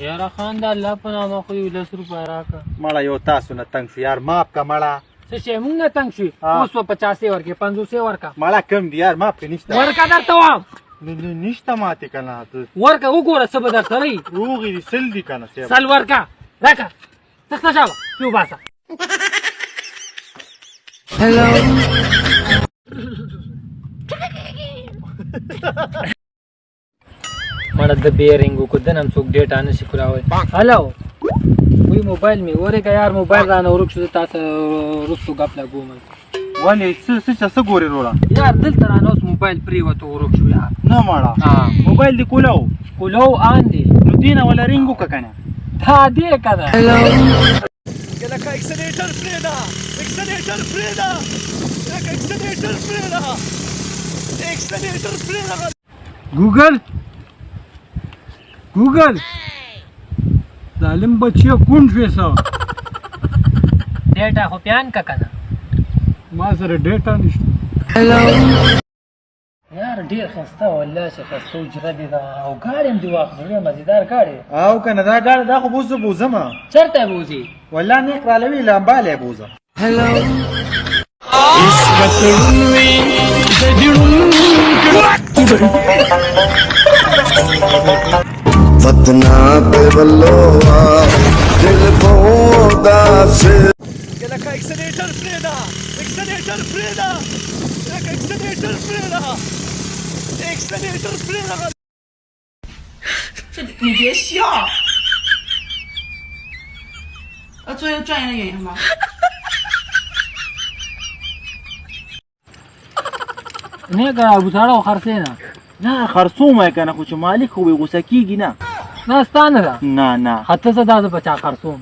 یاره خان د الله په نامه خو یو 10 روپۍ راکړه. مړه یو تاسو نه تنګ شو یار ماف کا مړه. څه شی موږ نه تنګ شو 250 ورکې 500 ورکه مړه کم دی یار ماف نشته ورکه درته وایم نشته ماته کنه ورکه وګوره څه به درته رہی روغې دي سل دي کنه سل ورکه راکه تخته شابه یو باسه هلو مړه د بیرینګو کو دنم څوک ډیټا نشي کولاوی. هلو وی موبایل می ورکه یار موبایل رانه ورک شو تاسو رستو غپ لا ګومل ولې څه ګورې وروړه یار دلته رانه اوس موبایل پریوته ورک شو یار نه مړه موبایل دی کولو آن دی نو دینه ولا رینګو که کنه دا دی کنه لکه اکسلیټر پرېږده اکسلیټر پرېږده ګوګل ظالم بچیو کون شوې سو ډیټا خو پیان کا کنه ما سره ډیټا نشته یار ډیر خسته والله چې خسته اجره دي دا او ګاډی هم دی واخلې مزیدار ګاډی او کنه دا ګاډی دا خو بوزم چرته بوزي والله نه قالوي لامباله بوزه هلو فتنا پہ بلو دل بودا سے لکه اکسلیټر پرېږده你别笑，要做一个专业的演员吗？نه ګړه بوتاړه خرڅې نه خرڅوم کنه خو چې مالک خو غوسه کیږي نه ستانه ده نه حتی زه دا د بچا خرڅوم